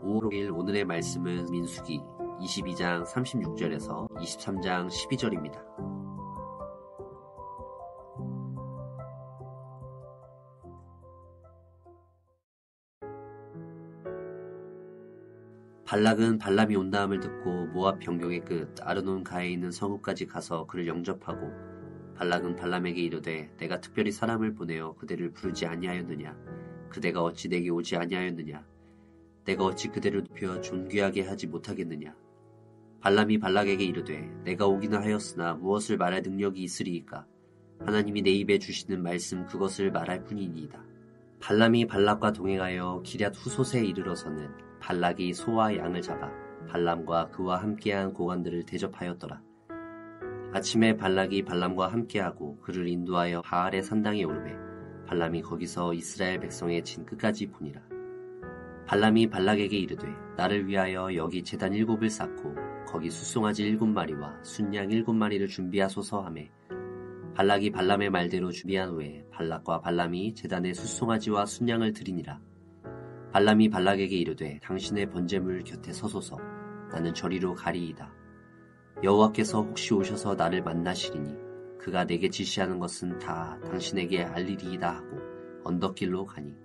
5월 5일 오늘의 말씀은 민수기 22장 36절에서 23장 12절입니다. 발락은 발람이 온다함을 듣고 모압 병경의 끝 아르논 가에 있는 성읍까지 가서 그를 영접하고 발락은 발람에게 이르되 내가 특별히 사람을 보내어 그대를 부르지 아니하였느냐 그대가 어찌 내게 오지 아니하였느냐 내가 어찌 그대를 높여 존귀하게 하지 못하겠느냐 발람이 발락에게 이르되 내가 오기는 하였으나 무엇을 말할 능력이 있으리이까 하나님이 내 입에 주시는 말씀 그것을 말할 뿐이니이다. 발람이 발락과 동행하여 기럇 후솥에 이르러서는 발락이 소와 양을 잡아 발람과 그와 함께한 고관들을 대접하였더라. 아침에 발락이 발람과 함께하고 그를 인도하여 바알의 산당에 오르매 발람이 거기서 이스라엘 백성의 진 끝까지 보니라. 발람이 발락에게 이르되 나를 위하여 여기 제단 7을 쌓고 거기 숫송아지 7마리와 순양 7마리를 준비하소서 하매 발락이 발람의 말대로 준비한 후에 발락과 발람이 제단에 숫송아지와 순양을 드리니라. 발람이 발락에게 이르되 당신의 번제물 곁에 서소서 나는 저리로 가리이다. 여호와께서 혹시 오셔서 나를 만나시리니 그가 내게 지시하는 것은 다 당신에게 알리리이다 하고 언덕길로 가니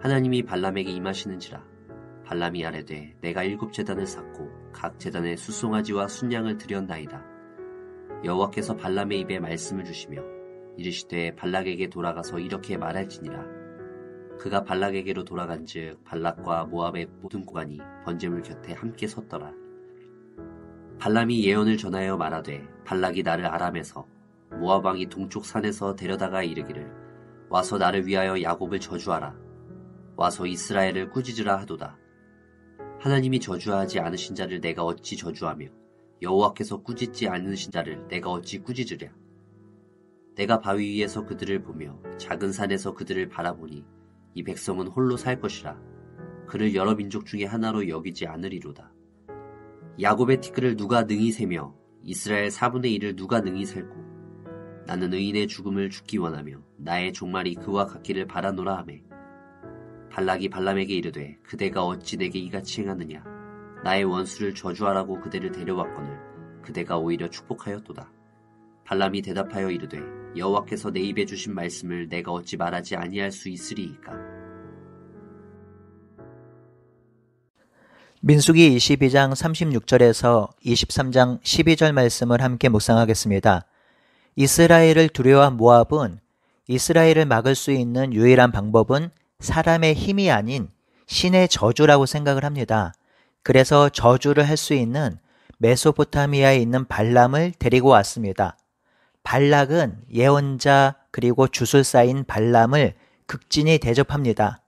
하나님이 발람에게 임하시는지라. 발람이 아뢰되 내가 7제단을 쌓고 각 제단에 숫송아지와 순양을 드렸나이다. 여호와께서 발람의 입에 말씀을 주시며 이르시되 발락에게 돌아가서 이렇게 말할지니라. 그가 발락에게로 돌아간즉 발락과 모압의 모든 고관이 번제물 곁에 함께 섰더라. 발람이 예언을 전하여 말하되 발락이 나를 아람에서 모압 왕이 동쪽 산에서 데려다가 이르기를 와서 나를 위하여 야곱을 저주하라. 와서 이스라엘을 꾸짖으라 하도다. 하나님이 저주하지 않으신 자를 내가 어찌 저주하며 여호와께서 꾸짖지 않으신 자를 내가 어찌 꾸짖으랴. 내가 바위 위에서 그들을 보며 작은 산에서 그들을 바라보니 이 백성은 홀로 살 것이라. 그를 여러 민족 중에 하나로 여기지 않으리로다. 야곱의 티끌을 누가 능히 세며 이스라엘 4분의 1을 누가 능히 셀고 나는 의인의 죽음을 죽기 원하며 나의 종말이 그와 같기를 바라노라 하매 발락이 발람에게 이르되 그대가 어찌 내게 이같이 행하느냐 나의 원수를 저주하라고 그대를 데려왔거늘 그대가 오히려 축복하였도다. 발람이 대답하여 이르되 여호와께서 내 입에 주신 말씀을 내가 어찌 말하지 아니할 수 있으리이까. 민수기 22장 36절에서 23장 12절 말씀을 함께 묵상하겠습니다. 이스라엘을 두려워한 모압은 이스라엘을 막을 수 있는 유일한 방법은 사람의 힘이 아닌 신의 저주라고 생각을 합니다. 그래서 저주를 할 수 있는 메소포타미아에 있는 발람을 데리고 왔습니다. 발락은 예언자 그리고 주술사인 발람을 극진히 대접합니다.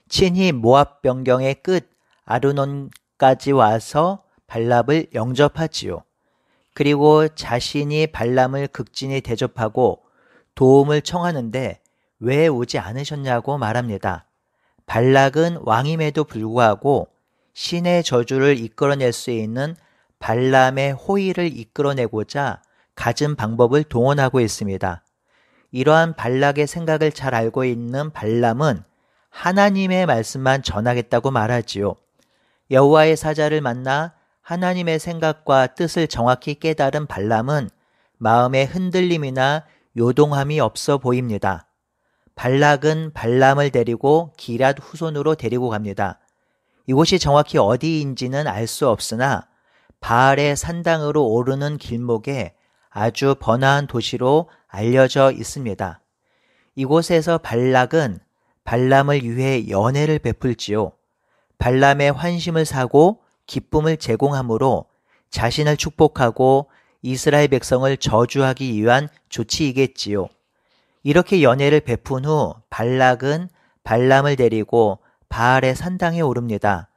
친히 모압 병경의 끝 아르논까지 와서 발람을 영접하지요. 그리고 자신이 발람을 극진히 대접하고 도움을 청하는데 왜 오지 않으셨냐고 말합니다. 발락은 왕임에도 불구하고 신의 저주를 이끌어낼 수 있는 발람의 호의를 이끌어내고자 갖은 방법을 동원하고 있습니다. 이러한 발락의 생각을 잘 알고 있는 발람은 하나님의 말씀만 전하겠다고 말하지요. 여호와의 사자를 만나 하나님의 생각과 뜻을 정확히 깨달은 발람은 마음에 흔들림이나 요동함이 없어 보입니다. 발락은 발람을 데리고 기럇 후손으로 데리고 갑니다. 이곳이 정확히 어디인지는 알 수 없으나 바알의 산당으로 오르는 길목에 아주 번화한 도시로 알려져 있습니다. 이곳에서 발락은 발람을 위해 연회를 베풀지요. 발람의 환심을 사고 기쁨을 제공함으로 자신을 축복하고 이스라엘 백성을 저주하기 위한 조치이겠지요. 이렇게 연회를 베푼 후 발락은 발람을 데리고 바알의 산당에 오릅니다.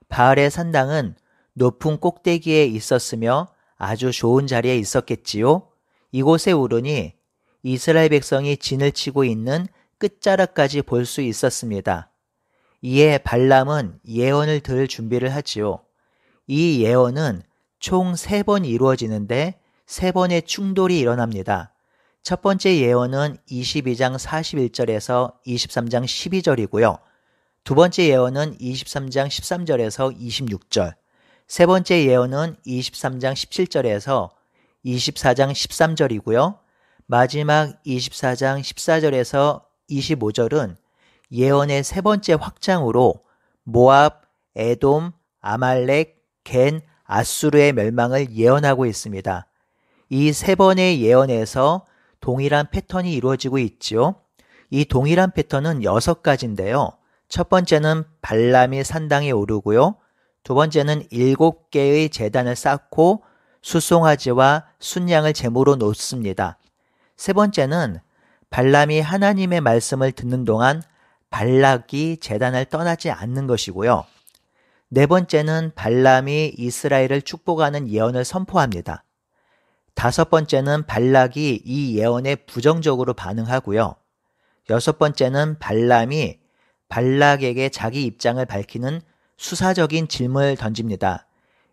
바알의 산당은 높은 꼭대기에 있었으며 아주 좋은 자리에 있었겠지요. 이곳에 오르니 이스라엘 백성이 진을 치고 있는 끝자락까지 볼 수 있었습니다. 이에 발람은 예언을 들을 준비를 하지요. 이 예언은 총 3번 이루어지는데 3번의 충돌이 일어납니다. 첫 번째 예언은 22장 41절에서 23장 12절이고요. 두 번째 예언은 23장 13절에서 26절, 세 번째 예언은 23장 17절에서 24장 13절이고요. 마지막 24장 14절에서 25절은 예언의 세 번째 확장으로 모압, 에돔, 아말렉, 겐, 아수르의 멸망을 예언하고 있습니다. 이 세 번의 예언에서 동일한 패턴이 이루어지고 있지요. 이 동일한 패턴은 6가지인데요. 첫 번째는 발람이 산당에 오르고요. 두 번째는 7개의 제단을 쌓고 수송아지와 순양을 제물로 놓습니다. 세 번째는 발람이 하나님의 말씀을 듣는 동안 발락이 제단을 떠나지 않는 것이고요. 네 번째는 발람이 이스라엘을 축복하는 예언을 선포합니다. 다섯 번째는 발락이 이 예언에 부정적으로 반응하고요. 여섯 번째는 발람이 발락에게 자기 입장을 밝히는 수사적인 질문을 던집니다.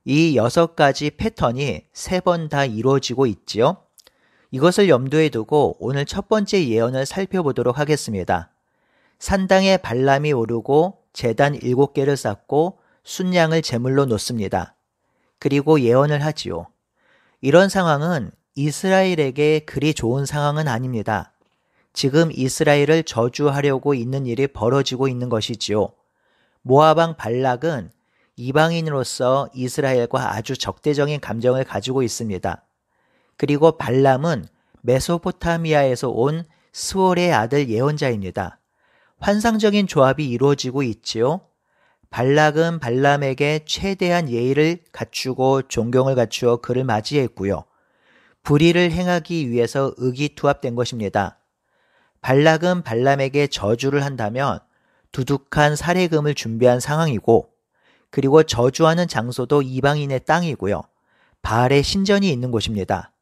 이 6가지 패턴이 3번 다 이루어지고 있지요. 이것을 염두에 두고 오늘 첫 번째 예언을 살펴보도록 하겠습니다. 산당에 발람이 오르고 제단 7개를 쌓고 순양을 제물로 놓습니다. 그리고 예언을 하지요. 이런 상황은 이스라엘에게 그리 좋은 상황은 아닙니다. 지금 이스라엘을 저주하려고 있는 일이 벌어지고 있는 것이지요. 모압왕 발락은 이방인으로서 이스라엘과 아주 적대적인 감정을 가지고 있습니다. 그리고 발람은 메소포타미아에서 온 스월의 아들 예언자입니다. 환상적인 조합이 이루어지고 있지요. 발락은 발람에게 최대한 예의를 갖추고 존경을 갖추어 그를 맞이했고요. 불의를 행하기 위해서 의기투합된 것입니다. 발락은 발람에게 저주를 한다면 두둑한 살해금을 준비한 상황이고, 그리고 저주하는 장소도 이방인의 땅이고요. 바알의 신전이 있는 곳입니다.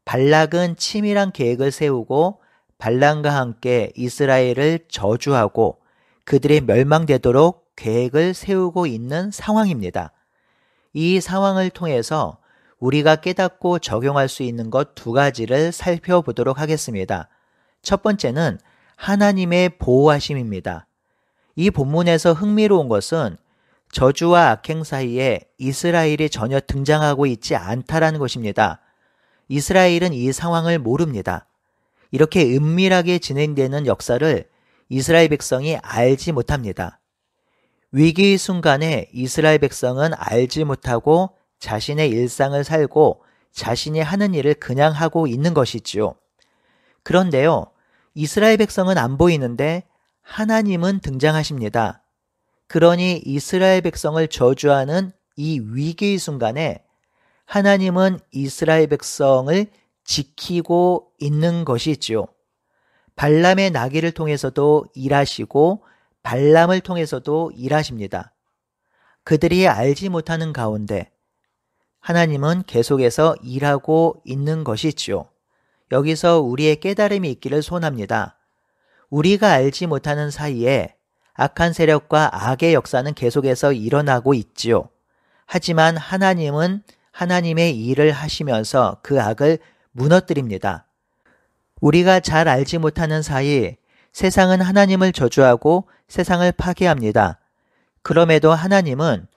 발락은 치밀한 계획을 세우고 발람과 함께 이스라엘을 저주하고 그들이 멸망되도록 계획을 세우고 있는 상황입니다. 이 상황을 통해서 우리가 깨닫고 적용할 수 있는 것 2가지를 살펴보도록 하겠습니다. 첫 번째는 하나님의 보호하심입니다. 이 본문에서 흥미로운 것은 저주와 악행 사이에 이스라엘이 전혀 등장하고 있지 않다라는 것입니다. 이스라엘은 이 상황을 모릅니다. 이렇게 은밀하게 진행되는 역사를 이스라엘 백성이 알지 못합니다. 위기의 순간에 이스라엘 백성은 알지 못하고 자신의 일상을 살고 자신이 하는 일을 그냥 하고 있는 것이지요. 그런데요, 이스라엘 백성은 안 보이는데 하나님은 등장하십니다. 그러니 이스라엘 백성을 저주하는 이 위기의 순간에 하나님은 이스라엘 백성을 지키고 있는 것이지요. 발람의 나귀를 통해서도 일하시고 발람을 통해서도 일하십니다. 그들이 알지 못하는 가운데 하나님은 계속해서 일하고 있는 것이지요. 여기서 우리의 깨달음이 있기를 소원합니다. 우리가 알지 못하는 사이에 악한 세력과 악의 역사는 계속해서 일어나고 있지요. 하지만 하나님은 하나님의 일을 하시면서 그 악을 무너뜨립니다. 우리가 잘 알지 못하는 사이 세상은 하나님을 저주하고 세상을 파괴합니다. 그럼에도 하나님은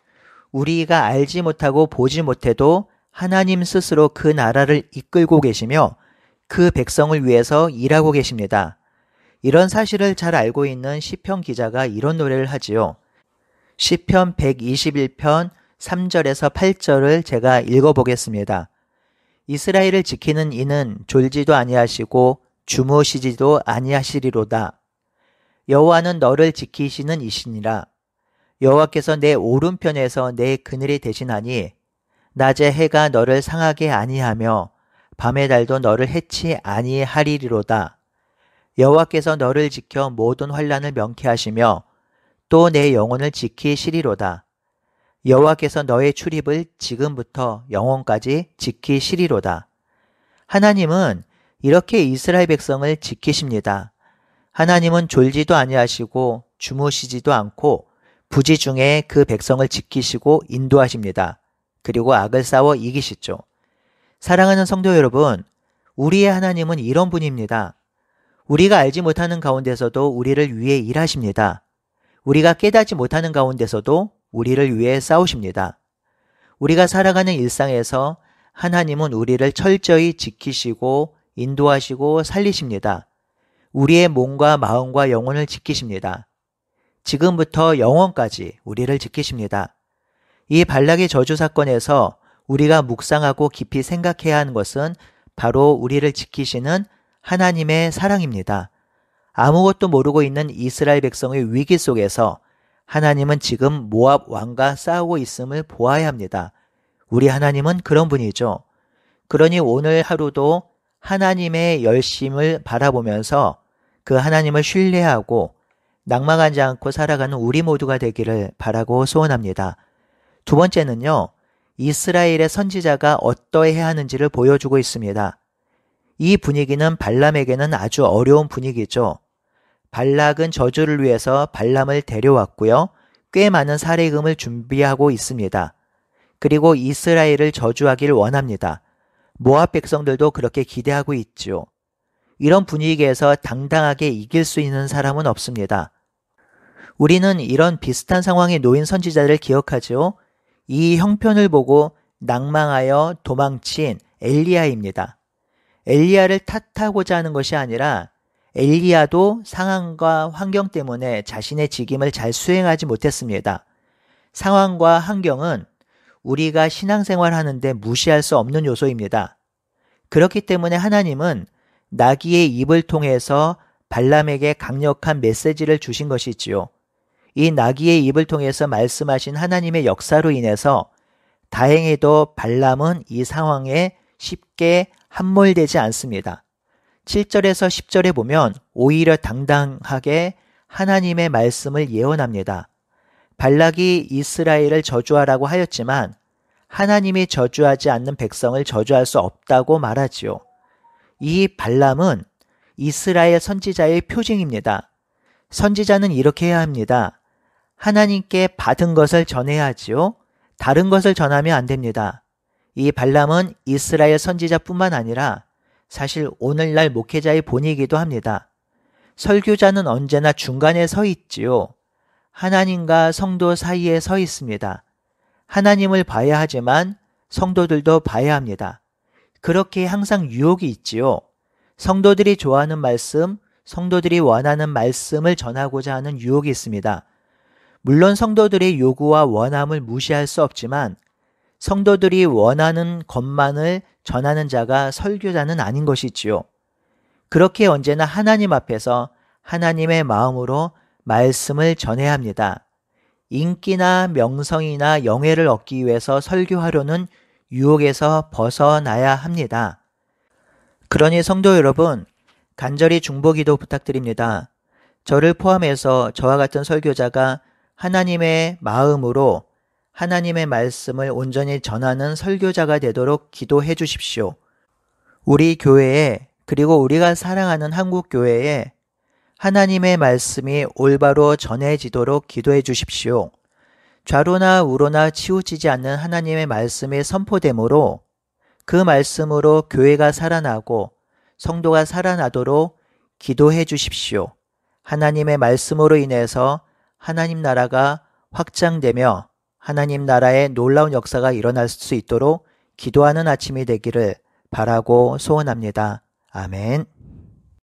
우리가 알지 못하고 보지 못해도 하나님 스스로 그 나라를 이끌고 계시며 그 백성을 위해서 일하고 계십니다. 이런 사실을 잘 알고 있는 시편 기자가 이런 노래를 하지요. 시편 121편 3절에서 8절을 제가 읽어보겠습니다. 이스라엘을 지키는 이는 졸지도 아니하시고 주무시지도 아니하시리로다. 여호와는 너를 지키시는 이시니라. 여호와께서 내 오른편에서 내 그늘이 되시나니 낮에 해가 너를 상하게 아니하며 밤의 달도 너를 해치 아니하리리로다. 여호와께서 너를 지켜 모든 환난을 명쾌하시며 또 내 영혼을 지키시리로다. 여호와께서 너의 출입을 지금부터 영원까지 지키시리로다. 하나님은 이렇게 이스라엘 백성을 지키십니다. 하나님은 졸지도 아니하시고 주무시지도 않고 부지 중에 그 백성을 지키시고 인도하십니다. 그리고 악을 싸워 이기시죠. 사랑하는 성도 여러분, 우리의 하나님은 이런 분입니다. 우리가 알지 못하는 가운데서도 우리를 위해 일하십니다. 우리가 깨닫지 못하는 가운데서도 우리를 위해 싸우십니다. 우리가 살아가는 일상에서 하나님은 우리를 철저히 지키시고 인도하시고 살리십니다. 우리의 몸과 마음과 영혼을 지키십니다. 지금부터 영원까지 우리를 지키십니다. 이 발락의 저주 사건에서 우리가 묵상하고 깊이 생각해야 하는 것은 바로 우리를 지키시는 하나님의 사랑입니다. 아무것도 모르고 있는 이스라엘 백성의 위기 속에서 하나님은 지금 모압 왕과 싸우고 있음을 보아야 합니다. 우리 하나님은 그런 분이죠. 그러니 오늘 하루도 하나님의 열심을 바라보면서 그 하나님을 신뢰하고 낭망하지 않고 살아가는 우리 모두가 되기를 바라고 소원합니다. 두 번째는요, 이스라엘의 선지자가 어떠해야 하는지를 보여주고 있습니다. 이 분위기는 발람에게는 아주 어려운 분위기죠. 발락은 저주를 위해서 발람을 데려왔고요. 꽤 많은 살해금을 준비하고 있습니다. 그리고 이스라엘을 저주하길 원합니다. 모압 백성들도 그렇게 기대하고 있죠. 이런 분위기에서 당당하게 이길 수 있는 사람은 없습니다. 우리는 이런 비슷한 상황에 놓인 선지자를 기억하죠. 이 형편을 보고 낭망하여 도망친 엘리야입니다. 엘리야를 탓하고자 하는 것이 아니라 엘리야도 상황과 환경 때문에 자신의 직임을 잘 수행하지 못했습니다. 상황과 환경은 우리가 신앙생활 하는데 무시할 수 없는 요소입니다. 그렇기 때문에 하나님은 나귀의 입을 통해서 발람에게 강력한 메시지를 주신 것이지요. 이 나귀의 입을 통해서 말씀하신 하나님의 역사로 인해서 다행히도 발람은 이 상황에 쉽게 함몰되지 않습니다. 7절에서 10절에 보면 오히려 당당하게 하나님의 말씀을 예언합니다. 발락이 이스라엘을 저주하라고 하였지만 하나님이 저주하지 않는 백성을 저주할 수 없다고 말하지요. 이 발람은 이스라엘 선지자의 표징입니다. 선지자는 이렇게 해야 합니다. 하나님께 받은 것을 전해야 하지요. 다른 것을 전하면 안 됩니다. 이 발람은 이스라엘 선지자뿐만 아니라 사실 오늘날 목회자의 본이기도 합니다. 설교자는 언제나 중간에 서 있지요. 하나님과 성도 사이에 서 있습니다. 하나님을 봐야 하지만 성도들도 봐야 합니다. 그렇게 항상 유혹이 있지요. 성도들이 좋아하는 말씀, 성도들이 원하는 말씀을 전하고자 하는 유혹이 있습니다. 물론 성도들의 요구와 원함을 무시할 수 없지만 성도들이 원하는 것만을 전하는 자가 설교자는 아닌 것이지요. 그렇게 언제나 하나님 앞에서 하나님의 마음으로 말씀을 전해야 합니다. 인기나 명성이나 영예를 얻기 위해서 설교하려는 유혹에서 벗어나야 합니다. 그러니 성도 여러분, 간절히 중보기도 부탁드립니다. 저를 포함해서 저와 같은 설교자가 하나님의 마음으로 하나님의 말씀을 온전히 전하는 설교자가 되도록 기도해 주십시오. 우리 교회에, 그리고 우리가 사랑하는 한국 교회에 하나님의 말씀이 올바로 전해지도록 기도해 주십시오. 좌로나 우로나 치우치지 않는 하나님의 말씀이 선포되므로 그 말씀으로 교회가 살아나고 성도가 살아나도록 기도해 주십시오. 하나님의 말씀으로 인해서 하나님 나라가 확장되며 하나님 나라의 놀라운 역사가 일어날 수 있도록 기도하는 아침이 되기를 바라고 소원합니다. 아멘.